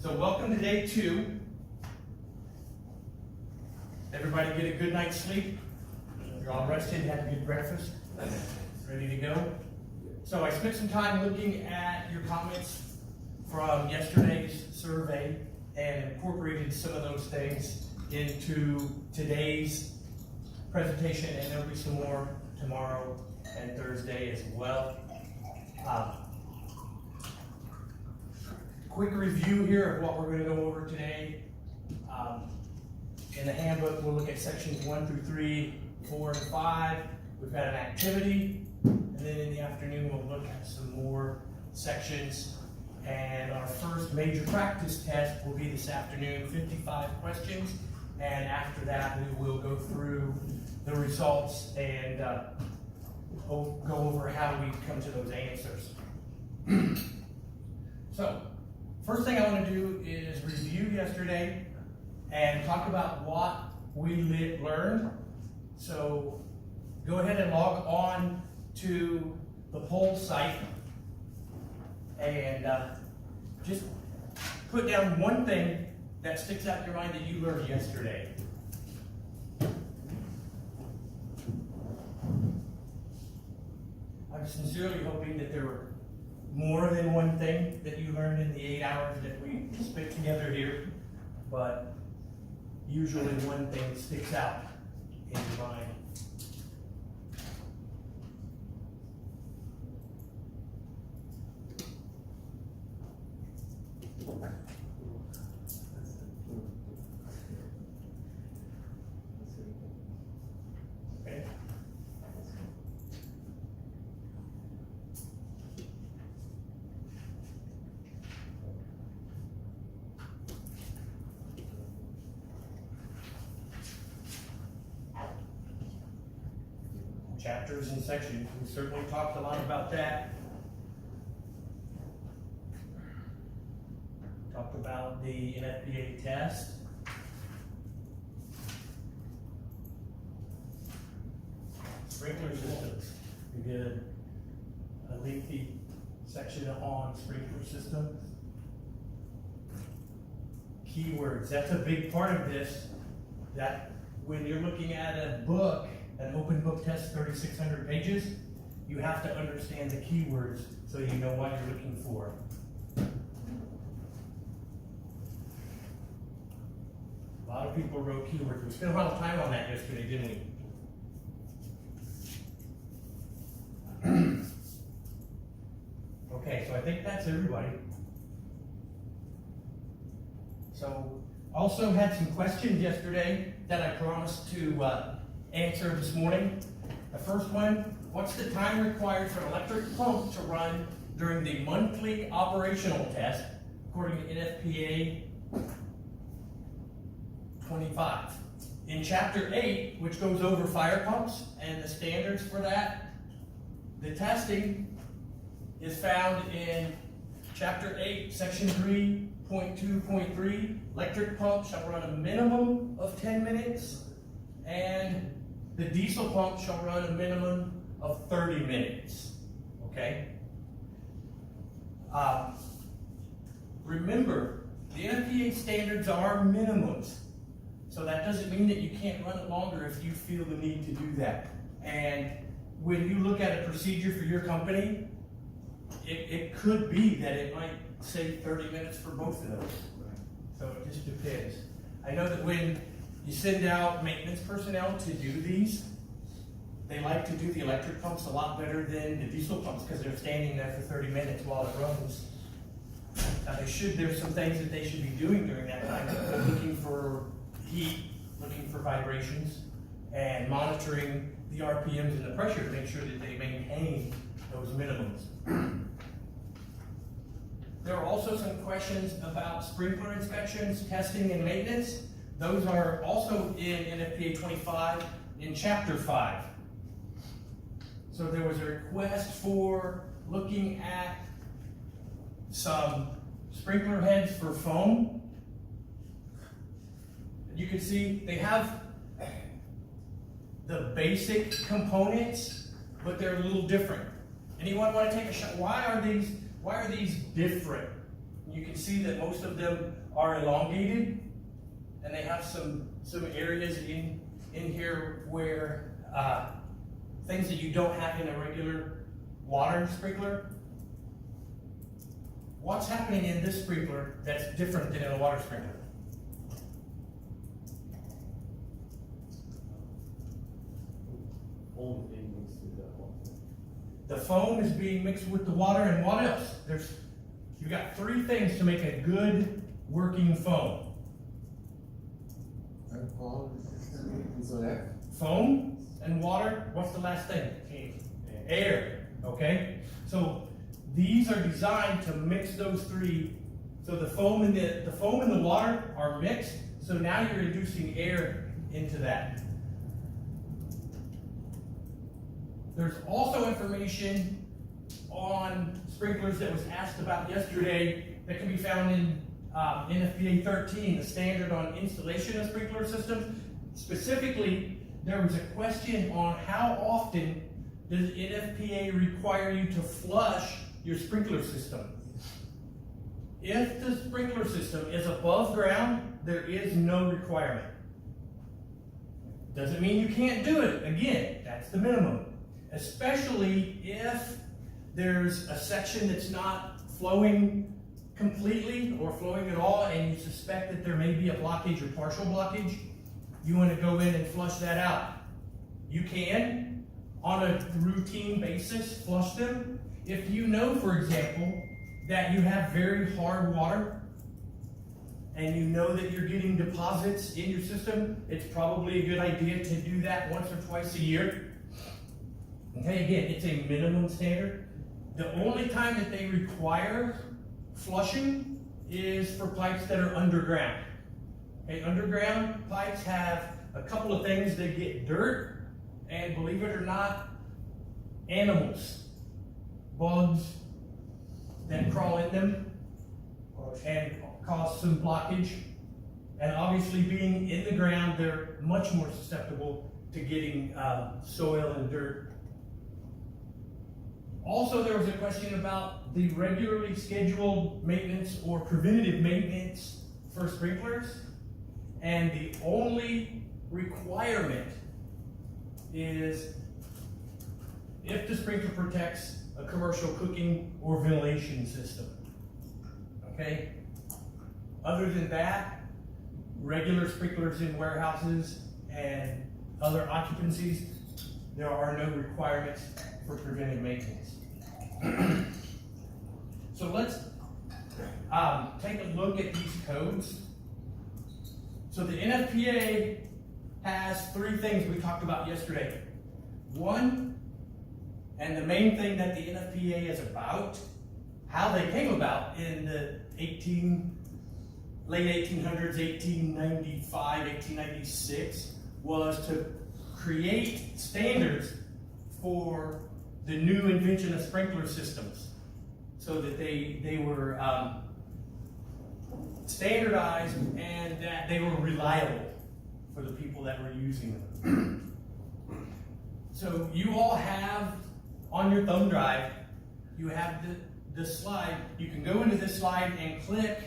So welcome to day 2. Everybody get a good night's sleep? You're all rested, had a good breakfast? Ready to go? So I spent some time looking at your comments from yesterday's survey and incorporated some of those things into today's presentation, and there'll be some more tomorrow and Thursday as well. Quick review here of what we're going to go over today. In the handbook, we'll look at sections 1 through 3, 4, and 5. We've got an activity, and then in the afternoon, we'll look at some more sections. And our first major practice test will be this afternoon, 55 questions. And after that, we will go through the results and go over how we come to those answers. So, first thing I want to do is review yesterday and talk about what we learned. So, go ahead and log on to the poll site and just put down one thing that sticks out in your mind that you learned yesterday. I'm sincerely hoping that there were more than one thing that you learned in the 8 hours that we spent together here, but usually one thing sticks out in your mind. Okay. Chapters and sections, we certainly talked a lot about that. Talked about the NFPA test. Sprinkler systems. We did a lengthy section on sprinkler systems. Keywords, that's a big part of this, that when you're looking at a book, an open book test, 3,600 pages, you have to understand the keywords so you know what you're looking for. A lot of people wrote keywords. We spent a lot of time on that yesterday, didn't we? Okay, so I think that's everybody. So, also had some questions yesterday that I promised to answer this morning. The first one, what's the time required for an electric pump to run during the monthly operational test, according to NFPA 25? In Chapter 8, which goes over fire pumps and the standards for that, the testing is found in Chapter 8, Section 3.2.3. Electric pump shall run a minimum of 10 minutes, and the diesel pump shall run a minimum of 30 minutes. Okay? Remember, the NFPA standards are minimums. So that doesn't mean that you can't run it longer if you feel the need to do that. And when you look at a procedure for your company, it could be that it might say 30 minutes for both of those. So it just depends. I know that when you send out maintenance personnel to do these, they like to do the electric pumps a lot better than the diesel pumps because they're standing there for 30 minutes while it runs. Now there's some things that they should be doing during that time. They're looking for heat, looking for vibrations, and monitoring the RPMs and the pressure to make sure that they maintain those minimums. There are also some questions about sprinkler inspections, testing, and maintenance. Those are also in NFPA 25 in Chapter 5. So there was a request for looking at some sprinkler heads for foam. You can see they have the basic components, but they're a little different. Anyone want to take a shot? Why are these different? You can see that most of them are elongated, and they have some areas in here where things that you don't have in a regular water sprinkler. What's happening in this sprinkler that's different than in a water sprinkler? The foam is being mixed with the water, and what else? You've got three things to make a good working foam. Foam and water. What's the last thing? Air. Okay. So these are designed to mix those three. So the foam and the water are mixed. So now you're inducing air into that. There's also information on sprinklers that was asked about yesterday that can be found in NFPA 13, the standard on installation of sprinkler systems. Specifically, there was a question on how often does NFPA require you to flush your sprinkler system. If the sprinkler system is above ground, there is no requirement. Doesn't mean you can't do it. Again, that's the minimum. Especially if there's a section that's not flowing completely or flowing at all, and you suspect that there may be a blockage or partial blockage, you want to go in and flush that out. You can, on a routine basis, flush them. If you know, for example, that you have very hard water, and you know that you're getting deposits in your system, it's probably a good idea to do that once or twice a year. Okay, again, it's a minimum standard. The only time that they require flushing is for pipes that are underground. Okay, underground pipes have a couple of things. They get dirt, and believe it or not, animals, bugs that crawl in them and cause some blockage. And obviously, being in the ground, they're much more susceptible to getting soil and dirt. Also, there was a question about the regularly scheduled maintenance or preventative maintenance for sprinklers. And the only requirement is if the sprinkler protects a commercial cooking or ventilation system. Okay? Other than that, regular sprinklers in warehouses and other occupancies, there are no requirements for preventive maintenance. So let's take a look at these codes. So the NFPA has three things we talked about yesterday. One, and the main thing that the NFPA is about, how they came about in the late 1800s, 1895, 1896, was to create standards for the new invention of sprinkler systems, so that they were standardized and that they were reliable for the people that were using them. So you all have on your thumb drive, you have the slide. You can go into this slide and click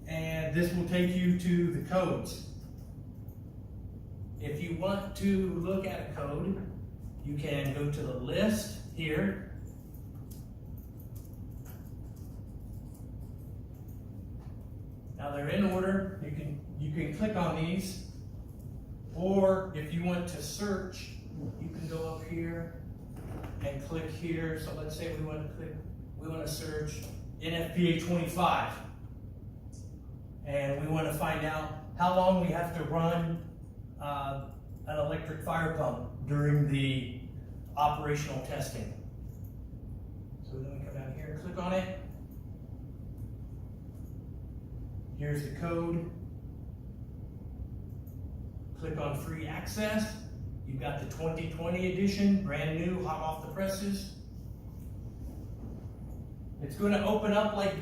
and this will take you to the codes. If you want to look at a code, you can go to the list here. Now they're in order. You can click on these, or if you want to search, you can go up here and click here. So let's say we want to search NFPA 25, and we want to find out how long we have to run an electric fire pump during the operational testing. So then we come down here and click on it. Here's the code. Click on free access. You've got the 2020 edition, brand new, hot off the presses. It's going to open up like